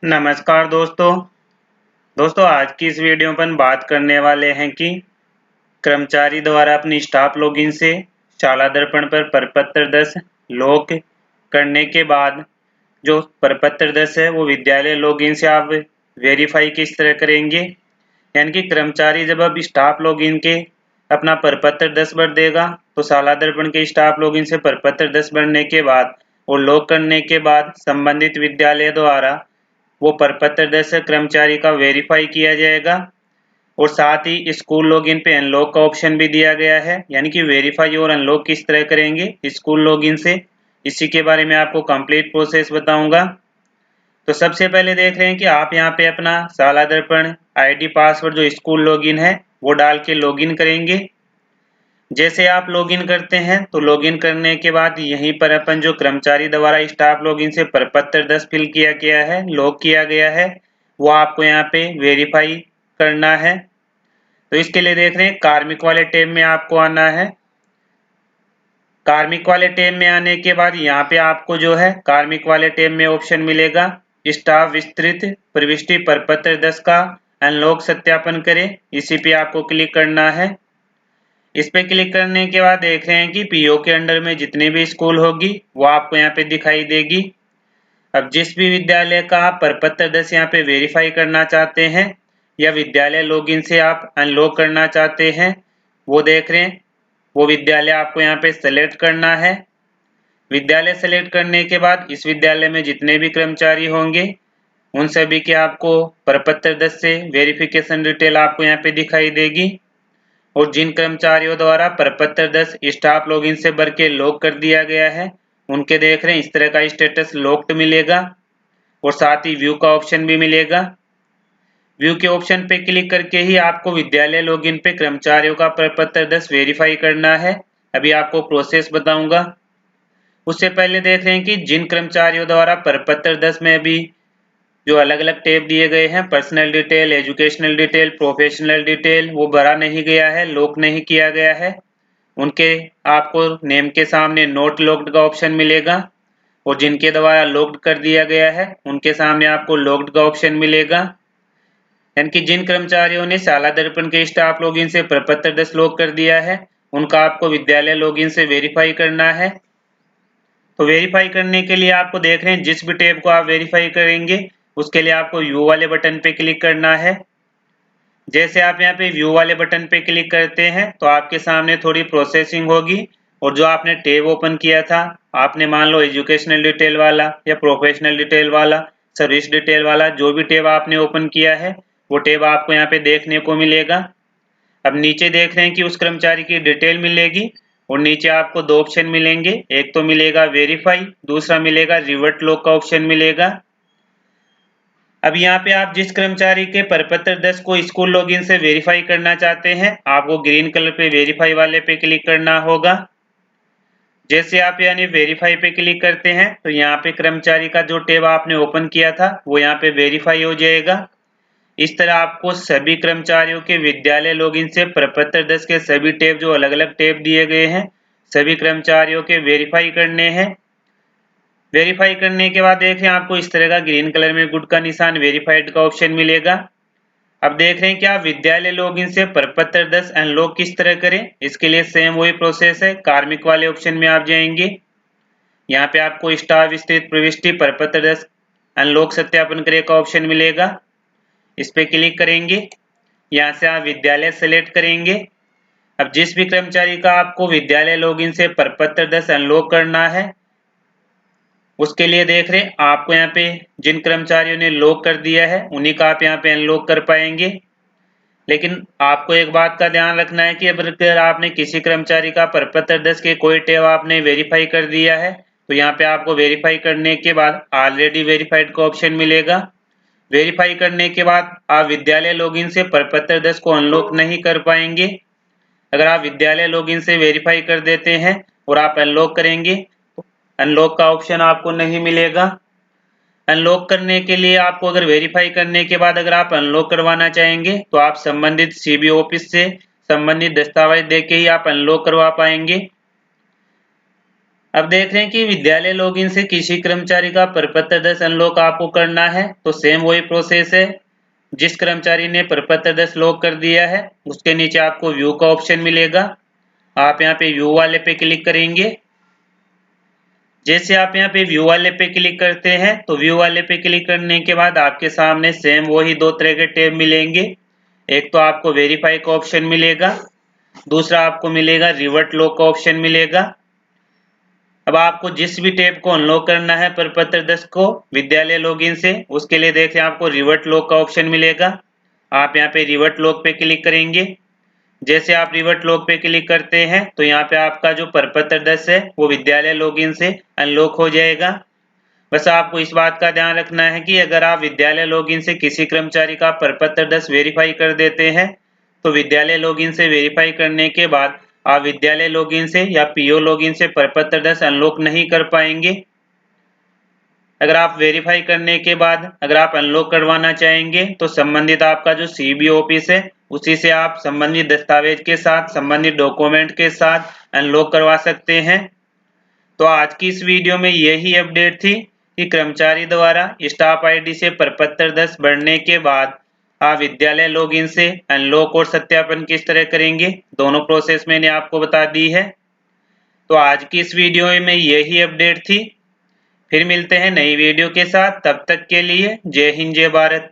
नमस्कार दोस्तों आज की इस वीडियो पर बात करने वाले हैं कि कर्मचारी द्वारा अपनी स्टाफ लॉगिन से शाला दर्पण पर प्रपत्र 10 लॉक करने के बाद जो प्रपत्र 10 है वो विद्यालय लॉगिन से आप वेरीफाई किस तरह करेंगे। यानी कि कर्मचारी जब अब स्टाफ लॉगिन के अपना प्रपत्र 10 भर देगा तो शाला दर्पण के स्टाफ लॉगिन से प्रपत्र 10 भरने के बाद और लॉक करने के बाद संबंधित विद्यालय द्वारा वो प्रपत्र 10 कर्मचारी का वेरीफाई किया जाएगा। और साथ ही स्कूल लॉगिन पे अनलॉक का ऑप्शन भी दिया गया है। यानी कि वेरीफाई और अनलॉक किस तरह करेंगे स्कूल लॉगिन से, इसी के बारे में आपको कंप्लीट प्रोसेस बताऊंगा। तो सबसे पहले देख रहे हैं कि आप यहाँ पे अपना शाला दर्पण आईडी पासवर्ड जो स्कूल लॉगिन है वो डाल के लॉगिन करेंगे। जैसे आप लॉगिन करते हैं तो लॉगिन करने के बाद यहीं पर अपन जो कर्मचारी द्वारा स्टाफ लॉगिन से प्रपत्र 10 फिल किया गया है, लॉक किया गया है, वो आपको यहाँ पे वेरीफाई करना है। तो इसके लिए देख रहे हैं कार्मिक वाले टैब में आपको आना है। कार्मिक वाले टैब में आने के बाद यहाँ पे आपको जो है कार्मिक वाले टैब में ऑप्शन मिलेगा स्टाफ विस्तृत प्रविष्टि प्रपत्र 10 का अनलॉक सत्यापन करें, इसी पे आपको क्लिक करना है। इस पे क्लिक करने के बाद देख रहे हैं कि पीओ के अंडर में जितनी भी स्कूल होगी वो आपको यहाँ पे दिखाई देगी। अब जिस भी विद्यालय का आप प्रपत्र 10 यहाँ पे वेरीफाई करना चाहते हैं या विद्यालय लॉगिन से आप अनलॉक करना चाहते हैं वो देख रहे हैं, वो विद्यालय आपको यहाँ पे सेलेक्ट करना है। विद्यालय सेलेक्ट करने के बाद इस विद्यालय में जितने भी कर्मचारी होंगे उन सभी के आपको प्रपत्र 10 से वेरिफिकेशन डिटेल आपको यहाँ पे दिखाई देगी। और जिन कर्मचारियों द्वारा प्रपत्र 10 स्टाफ लॉगिन से भर के लॉक कर दिया गया है उनके देख रहे हैं इस तरह का स्टेटस लॉक्ड मिलेगा। और साथ ही व्यू का ऑप्शन भी मिलेगा। व्यू के ऑप्शन पे क्लिक करके ही आपको विद्यालय लॉगिन पे कर्मचारियों का प्रपत्र 10 वेरीफाई करना है। अभी आपको प्रोसेस बताऊंगा। उससे पहले देख रहे हैं कि जिन कर्मचारियों द्वारा प्रपत्र 10 में भी जो अलग अलग टैब दिए गए हैं personal detail, educational detail, professional detail, वो भरा नहीं गया है, लॉक नहीं किया गया है, उनके आपको नेम के सामने नोट लॉक्ड का ऑप्शन मिलेगा। और जिनके द्वारा लॉक्ड कर दिया गया है उनके सामने आपको लॉक्ड का ऑप्शन मिलेगा। यानी कि जिन कर्मचारियों ने शाला दर्पण के स्टाफ लॉगिन से प्रपत्र 10 लॉक कर दिया है उनका आपको विद्यालय लॉगिन से वेरीफाई करना है। तो वेरीफाई करने के लिए आपको देख रहे हैं जिस भी टैब को आप वेरीफाई करेंगे उसके लिए आपको व्यू वाले बटन पे क्लिक करना है। जैसे आप यहाँ पे व्यू वाले बटन पे क्लिक करते हैं तो आपके सामने थोड़ी प्रोसेसिंग होगी और जो आपने टैब ओपन किया था, आपने मान लो एजुकेशनल डिटेल वाला या प्रोफेशनल डिटेल वाला, सर्विस डिटेल वाला, जो भी टैब आपने ओपन किया है वो टैब आपको यहाँ पे देखने को मिलेगा। अब नीचे देख रहे हैं कि उस कर्मचारी की डिटेल मिलेगी और नीचे आपको दो ऑप्शन मिलेंगे, एक तो मिलेगा वेरीफाई, दूसरा मिलेगा रिवर्ट लॉक का ऑप्शन मिलेगा। अब यहाँ पे आप जिस कर्मचारी के प्रपत्र 10 को स्कूल लॉगिन से वेरीफाई करना चाहते हैं आपको ग्रीन कलर पे वेरीफाई वाले पे क्लिक करना होगा। जैसे आप यानी वेरीफाई पे क्लिक करते हैं तो यहाँ पे कर्मचारी का जो टैब आपने ओपन किया था वो यहाँ पे वेरीफाई हो जाएगा। इस तरह आपको सभी कर्मचारियों के विद्यालय लॉगिन से प्रपत्र 10 के सभी टैब जो अलग अलग टैब दिए गए हैं सभी कर्मचारियों के वेरीफाई करने हैं। वेरीफाई करने के बाद देख रहे हैं आपको इस तरह का ग्रीन कलर में गुड का निशान वेरीफाइड का ऑप्शन मिलेगा। अब देख रहे हैं कि आप विद्यालय लॉगिन से प्रपत्र 10 अनलॉक किस तरह करें। इसके लिए सेम वही प्रोसेस है। कार्मिक वाले ऑप्शन में आप जाएंगे, यहाँ पे आपको स्टाफ विस्तृत प्रविष्टि प्रपत्र 10 अनलॉक सत्यापन करे का ऑप्शन मिलेगा। इस पे क्लिक करेंगे, यहाँ से आप विद्यालय सेलेक्ट करेंगे। अब जिस भी कर्मचारी का आपको विद्यालय लॉगिन से प्रपत्र 10 अनलॉक करना है उसके लिए देख रहे हैं आपको यहाँ पे जिन कर्मचारियों ने लॉक कर दिया है उन्हीं का आप यहाँ पे अनलॉक कर पाएंगे। लेकिन आपको एक बात का ध्यान रखना है कि अगर आपने किसी कर्मचारी का प्रपत्र 10 के कोई टैब आपने वेरीफाई कर दिया है तो यहाँ पे आपको वेरीफाई करने के बाद ऑलरेडी वेरीफाइड का ऑप्शन मिलेगा। वेरीफाई करने के बाद आप विद्यालय लॉगिन से प्रपत्र 10 को अनलॉक नहीं कर पाएंगे। अगर आप विद्यालय लॉगिन से वेरीफाई कर देते हैं और आप अनलॉक करेंगे तो अनलॉक का ऑप्शन आपको नहीं मिलेगा। अनलॉक करने के लिए आपको अगर वेरीफाई करने के बाद अगर आप अनलॉक करवाना चाहेंगे तो आप संबंधित सीबी ऑफिस से संबंधित दस्तावेज देके ही आप अनलॉक करवा पाएंगे। अब देख रहे हैं कि विद्यालय लॉगिन से किसी कर्मचारी का प्रपत्र 10 अनलॉक आपको करना है, तो सेम वही प्रोसेस है। जिस कर्मचारी ने प्रपत्र 10 लॉक कर दिया है उसके नीचे आपको व्यू का ऑप्शन मिलेगा। आप यहाँ पे व्यू वाले पे क्लिक करेंगे। जैसे आप यहाँ पे व्यू वाले पे क्लिक करते हैं तो व्यू वाले पे क्लिक करने के बाद आपके सामने सेम वही दो तरह के टैब मिलेंगे। एक तो आपको वेरीफाई का ऑप्शन मिलेगा, दूसरा आपको मिलेगा रिवर्ट लॉक का ऑप्शन मिलेगा। अब आपको जिस भी टैब को अनलॉक करना है प्रपत्र 10 को विद्यालय लॉगिन से, उसके लिए देखें आपको रिवर्ट लॉक का ऑप्शन मिलेगा। आप यहाँ पे रिवर्ट लॉक पे क्लिक करेंगे। जैसे आप रिवर्ट लॉक पे क्लिक करते हैं तो यहाँ पे आपका जो प्रपत्र 10 है वो विद्यालय लॉगिन से अनलॉक हो जाएगा। बस आपको इस बात का ध्यान रखना है कि अगर आप विद्यालय लॉगिन से किसी कर्मचारी का प्रपत्र 10 वेरीफाई कर देते हैं तो विद्यालय लॉगिन से वेरीफाई करने के बाद आप विद्यालय लॉगिन से या पीओ लॉगिन से प्रपत्र 10 अनलॉक नहीं कर पाएंगे। अगर आप वेरीफाई करने के बाद अगर आप अनलॉक करवाना चाहेंगे तो संबंधित आपका जो सीबी ऑफिस है उसी से आप संबंधित दस्तावेज के साथ संबंधित डॉक्यूमेंट के साथ अनलॉक करवा सकते हैं। तो आज की इस वीडियो में यही अपडेट थी कि कर्मचारी द्वारा स्टाफ आईडी से प्रपत्र 10 भरने के बाद आप विद्यालय लॉगिन से अनलॉक और सत्यापन किस तरह करेंगे, दोनों प्रोसेस मैंने आपको बता दी है। तो आज की इस वीडियो में यही अपडेट थी। फिर मिलते हैं नई वीडियो के साथ, तब तक के लिए जय हिंद जय भारत।